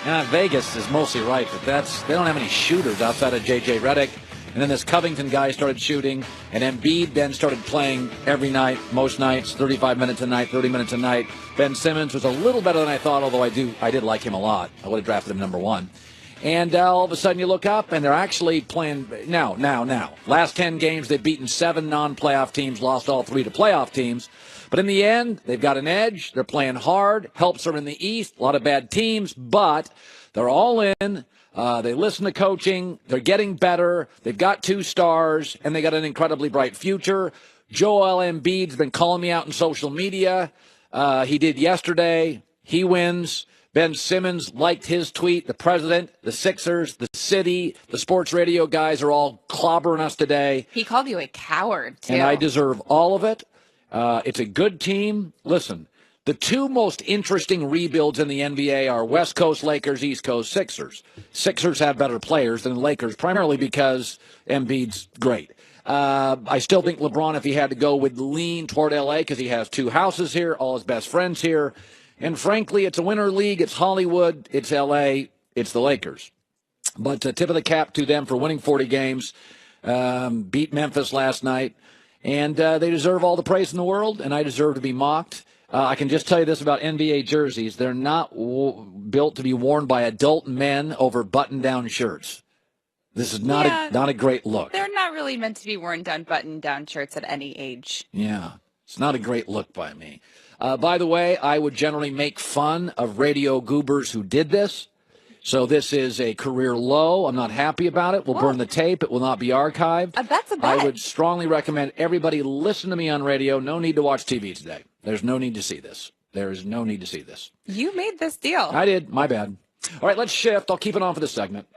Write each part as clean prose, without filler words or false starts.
Vegas is mostly right, but they don't have any shooters outside of J.J. Redick. And then this Covington guy started shooting, and Embiid then started playing every night, most nights, 35 minutes a night, 30 minutes a night. Ben Simmons was a little better than I thought, although I did like him a lot. I would have drafted him number one. And all of a sudden you look up, and they're actually playing now. Last 10 games, they've beaten 7 non-playoff teams, lost all 3 to playoff teams. But in the end, they've got an edge. They're playing hard. Helps are in the East. A lot of bad teams, but they're all in. They listen to coaching. They're getting better. They've got 2 stars, and they got an incredibly bright future. Joel Embiid's been calling me out on social media. He did yesterday. He wins. Ben Simmons liked his tweet. The president, the Sixers, the city, the sports radio guys are all clobbering us today. He called you a coward, too. And I deserve all of it. It's a good team. Listen, the 2 most interesting rebuilds in the NBA are West Coast Lakers, East Coast Sixers. Sixers have better players than the Lakers, primarily because Embiid's great. I still think LeBron, if he had to go, would lean toward L.A. because he has 2 houses here, all his best friends here. And frankly, it's a winter league. It's Hollywood. It's L.A. It's the Lakers. But tip of the cap to them for winning 40 games, beat Memphis last night. And they deserve all the praise in the world, and I deserve to be mocked. I can just tell you this about NBA jerseys. They're not built to be worn by adult men over button-down shirts. This is not a great look. They're not really meant to be worn down button-down shirts at any age. Yeah, it's not a great look by me. By the way, I would generally make fun of radio goobers who did this. So this is a career low. I'm not happy about it. We'll burn the tape. It will not be archived. That's a bet. I would strongly recommend everybody listen to me on radio. No need to watch TV today. There's no need to see this. There is no need to see this. You made this deal. I did. My bad. All right, let's shift. I'll keep it on for this segment.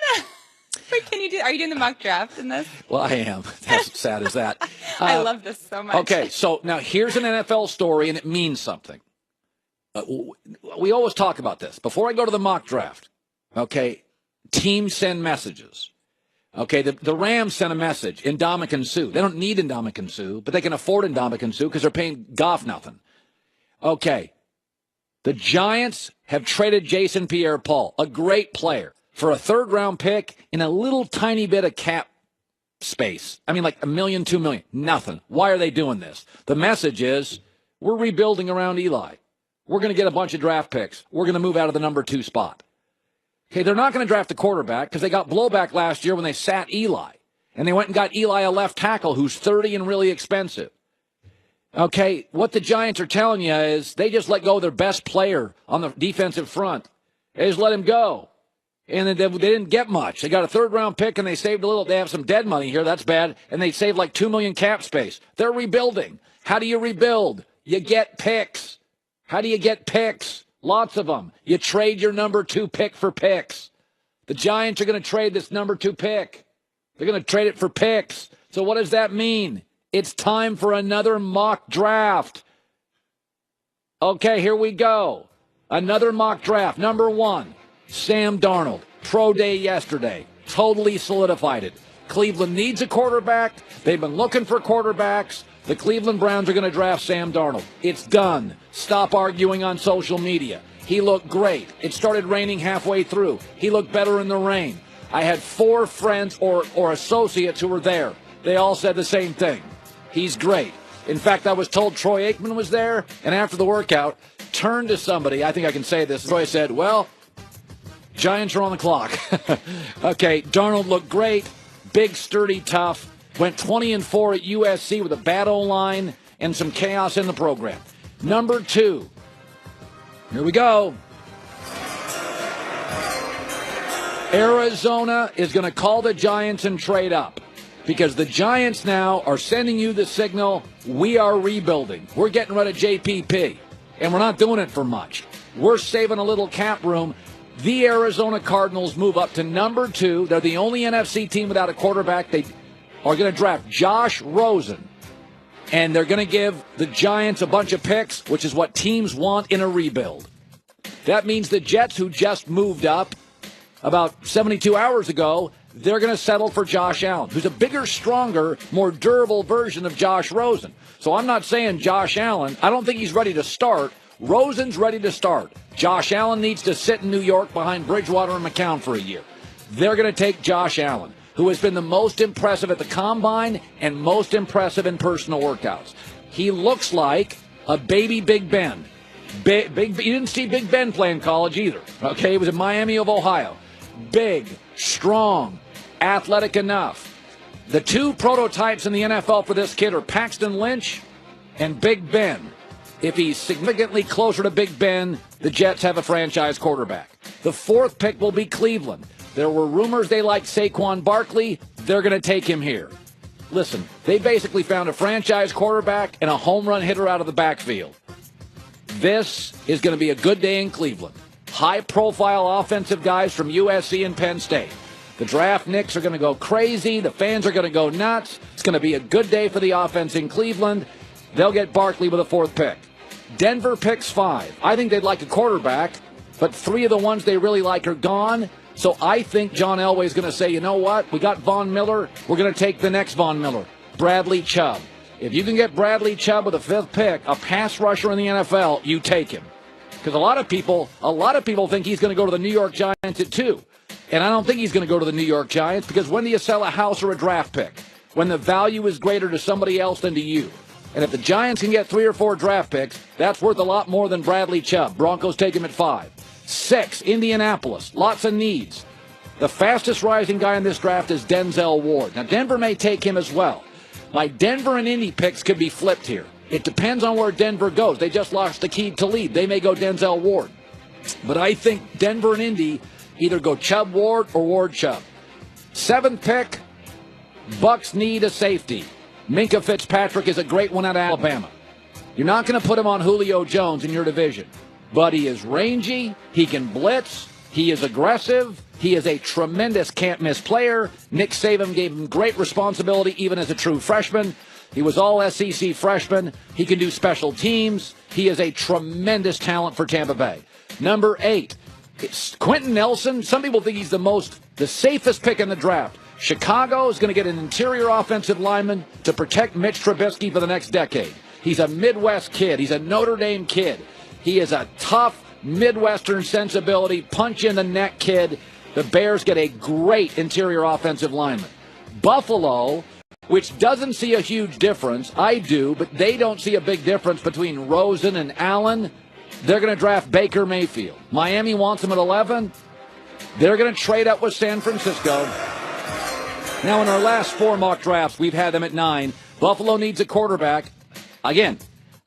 Wait, are you doing the mock draft in this? Well, I am. As sad as that. I love this so much. Okay, so now here's an NFL story, and it means something. We always talk about this. Before I go to the mock draft, okay, teams send messages. Okay, the Rams sent a message, Ndamukong Suh. They don't need Ndamukong Suh, but they can afford Ndamukong Suh because they're paying Goff nothing. Okay, the Giants have traded Jason Pierre-Paul, a great player, for a third-round pick in a little tiny bit of cap space. I mean, like $1 million, $2 million, nothing. Why are they doing this? The message is, we're rebuilding around Eli. We're going to get a bunch of draft picks. We're going to move out of the number 2 spot. Okay, they're not going to draft a quarterback because they got blowback last year when they sat Eli. And they went and got Eli a left tackle who's 30 and really expensive. Okay, what the Giants are telling you is they just let go of their best player on the defensive front. They just let him go. And they didn't get much. They got a third-round pick, and they saved a little. They have some dead money here. That's bad. And they saved like $2 million cap space. They're rebuilding. How do you rebuild? You get picks. How do you get picks? Lots of them. You trade your number 2 pick for picks. The Giants are going to trade this number 2 pick. They're going to trade it for picks. So what does that mean? It's time for another mock draft. Okay, here we go. Another mock draft. Number 1, Sam Darnold. Pro day yesterday. Totally solidified it. Cleveland needs a quarterback. They've been looking for quarterbacks. The Cleveland Browns are going to draft Sam Darnold. It's done. Stop arguing on social media. He looked great. It started raining halfway through. He looked better in the rain. I had 4 friends or associates who were there. They all said the same thing. He's great. In fact, I was told Troy Aikman was there, and after the workout, turned to somebody. I think I can say this. Troy said, well, Giants are on the clock. Okay, Darnold looked great. Big, sturdy, tough. Went 20-4 at USC with a bad O-line and some chaos in the program. Number 2. Here we go. Arizona is going to call the Giants and trade up because the Giants now are sending you the signal, we are rebuilding. We're getting rid of JPP, and we're not doing it for much. We're saving a little cap room. The Arizona Cardinals move up to number 2. They're the only NFC team without a quarterback. They are going to draft Josh Rosen, and they're going to give the Giants a bunch of picks, which is what teams want in a rebuild. That means the Jets, who just moved up about 72 hours ago, they're going to settle for Josh Allen, who's a bigger, stronger, more durable version of Josh Rosen. So I'm not saying Josh Allen, I don't think he's ready to start Rosen's ready to start. Josh Allen needs to sit in New York behind Bridgewater and McCown for a year. They're going to take Josh Allen, who has been the most impressive at the combine and most impressive in personal workouts. He looks like a baby Big Ben. You didn't see Big Ben play in college either. Okay, he was in Miami of Ohio. Big, strong, athletic enough. The two prototypes in the NFL for this kid are Paxton Lynch and Big Ben. If he's significantly closer to Big Ben, the Jets have a franchise quarterback. The fourth pick will be Cleveland. There were rumors they liked Saquon Barkley. They're going to take him here. Listen, they basically found a franchise quarterback and a home run hitter out of the backfield. This is going to be a good day in Cleveland. High-profile offensive guys from USC and Penn State. The draft Knicks are going to go crazy. The fans are going to go nuts. It's going to be a good day for the offense in Cleveland. They'll get Barkley with a fourth pick. Denver picks 5. I think they'd like a quarterback, but 3 of the ones they really like are gone. So I think John Elway is going to say, you know what? We got Von Miller. We're going to take the next Von Miller, Bradley Chubb. If you can get Bradley Chubb with a 5th pick, a pass rusher in the NFL, you take him. Because a lot of people think he's going to go to the New York Giants at 2. And I don't think he's going to go to the New York Giants, because when do you sell a house or a draft pick? When the value is greater to somebody else than to you. And if the Giants can get 3 or 4 draft picks, that's worth a lot more than Bradley Chubb. Broncos take him at 5. 6, Indianapolis. Lots of needs. The fastest rising guy in this draft is Denzel Ward. Now, Denver may take him as well. My Denver and Indy picks could be flipped here. It depends on where Denver goes. They just lost Aqib Talib. They may go Denzel Ward. But I think Denver and Indy either go Chubb Ward or Ward Chubb. 7th pick, Bucks need a safety. Minka Fitzpatrick is a great one at Alabama. You're not going to put him on Julio Jones in your division. But he is rangy. He can blitz. He is aggressive. He is a tremendous can't-miss player. Nick Saban gave him great responsibility even as a true freshman. He was all SEC freshman. He can do special teams. He is a tremendous talent for Tampa Bay. Number 8, it's Quentin Nelson. Some people think he's the safest pick in the draft. Chicago is going to get an interior offensive lineman to protect Mitch Trubisky for the next decade. He's a Midwest kid. He's a Notre Dame kid. He is a tough Midwestern sensibility, punch-in-the-neck kid. The Bears get a great interior offensive lineman. Buffalo, which doesn't see a huge difference, I do, but they don't see a big difference between Rosen and Allen. They're going to draft Baker Mayfield. Miami wants him at 11. They're going to trade up with San Francisco. Now, in our last 4 mock drafts, we've had them at 9. Buffalo needs a quarterback. Again,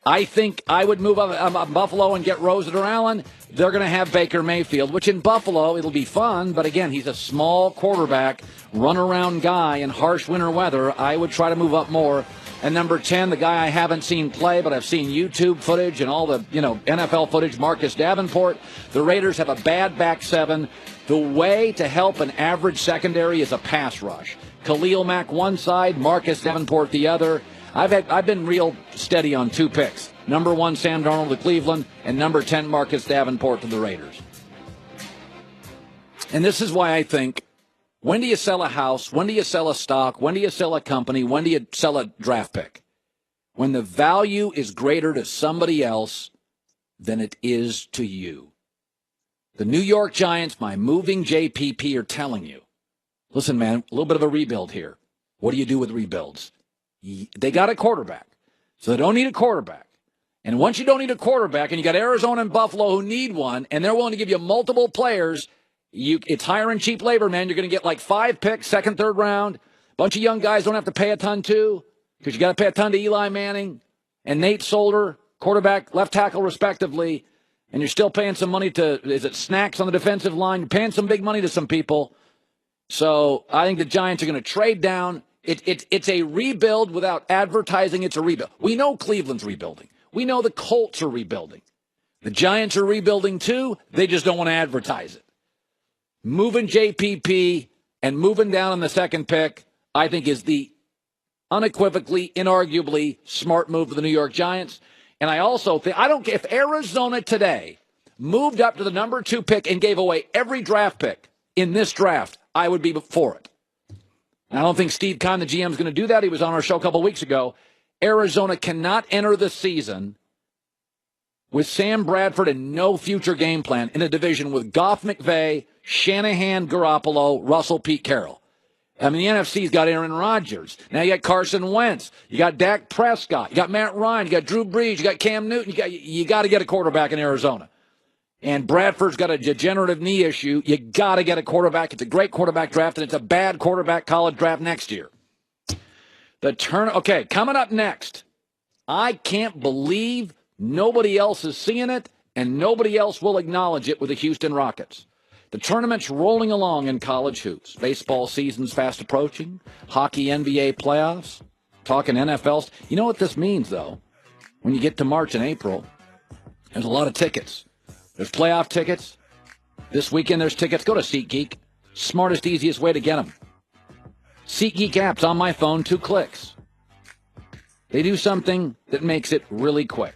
I think I would move up Buffalo and get Rosen or Allen. They're going to have Baker Mayfield, which in Buffalo, it'll be fun. But again, he's a small quarterback, run-around guy in harsh winter weather. I would try to move up more. And number 10, the guy I haven't seen play, but I've seen YouTube footage and all the NFL footage, Marcus Davenport. The Raiders have a bad back 7. The way to help an average secondary is a pass rush. Khalil Mack one side, Marcus Davenport the other. I've been real steady on 2 picks. Number 1, Sam Darnold to Cleveland, and number 10, Marcus Davenport to the Raiders. And this is why I think, when do you sell a house? When do you sell a stock? When do you sell a company? When do you sell a draft pick? When the value is greater to somebody else than it is to you. The New York Giants, by moving JPP, are telling you, listen, man, a little bit of a rebuild here. What do you do with rebuilds? They got a quarterback, so they don't need a quarterback. And once you don't need a quarterback, and you got Arizona and Buffalo who need one, and they're willing to give you multiple players, it's hiring cheap labor, man. You're going to get like 5 picks, second, third round. A bunch of young guys don't have to pay a ton to, because you got to pay a ton to Eli Manning and Nate Solder, quarterback, left tackle, respectively. And you're still paying some money to, is it Snacks on the defensive line? You're paying some big money to some people. So I think the Giants are going to trade down. It's a rebuild without advertising it's a rebuild. We know Cleveland's rebuilding. We know the Colts are rebuilding. The Giants are rebuilding too. They just don't want to advertise it. Moving JPP and moving down on the 2nd pick, I think, is the unequivocally, inarguably smart move for the New York Giants. And I also think, I don't care if Arizona today moved up to the number 2 pick and gave away every draft pick in this draft, I would be for it. I don't think Steve Kahn, the GM, is going to do that. He was on our show a couple weeks ago. Arizona cannot enter the season with Sam Bradford and no future game plan in a division with Goff, McVay, Shanahan, Garoppolo, Russell, Pete Carroll. I mean, the NFC's got Aaron Rodgers. Now you got Carson Wentz. You got Dak Prescott. You got Matt Ryan. You got Drew Brees. You got Cam Newton. You got to get a quarterback in Arizona. And Bradford's got a degenerative knee issue. You got to get a quarterback. It's a great quarterback draft, and it's a bad quarterback college draft next year. Okay, coming up next. I can't believe nobody else is seeing it, and nobody else will acknowledge it with the Houston Rockets. The tournament's rolling along in college hoops. Baseball season's fast approaching. Hockey, NBA playoffs. Talking NFL. You know what this means, though? When you get to March and April, there's a lot of tickets. There's playoff tickets. This weekend there's tickets. Go to SeatGeek. Smartest, easiest way to get them. SeatGeek app's on my phone, 2 clicks. They do something that makes it really quick.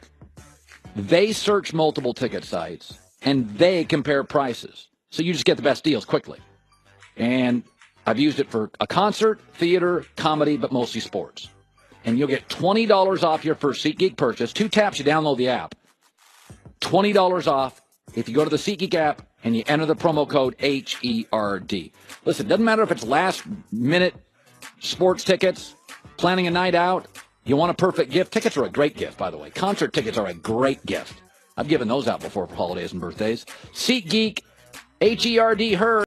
They search multiple ticket sites, and they compare prices. So you just get the best deals quickly. And I've used it for a concert, theater, comedy, but mostly sports. And you'll get $20 off your first SeatGeek purchase. 2 taps, you download the app. $20 off if you go to the SeatGeek app and you enter the promo code HERD. Listen, doesn't matter if it's last-minute sports tickets, planning a night out, you want a perfect gift. Tickets are a great gift, by the way. Concert tickets are a great gift. I've given those out before for holidays and birthdays. SeatGeek, HERD, HERD.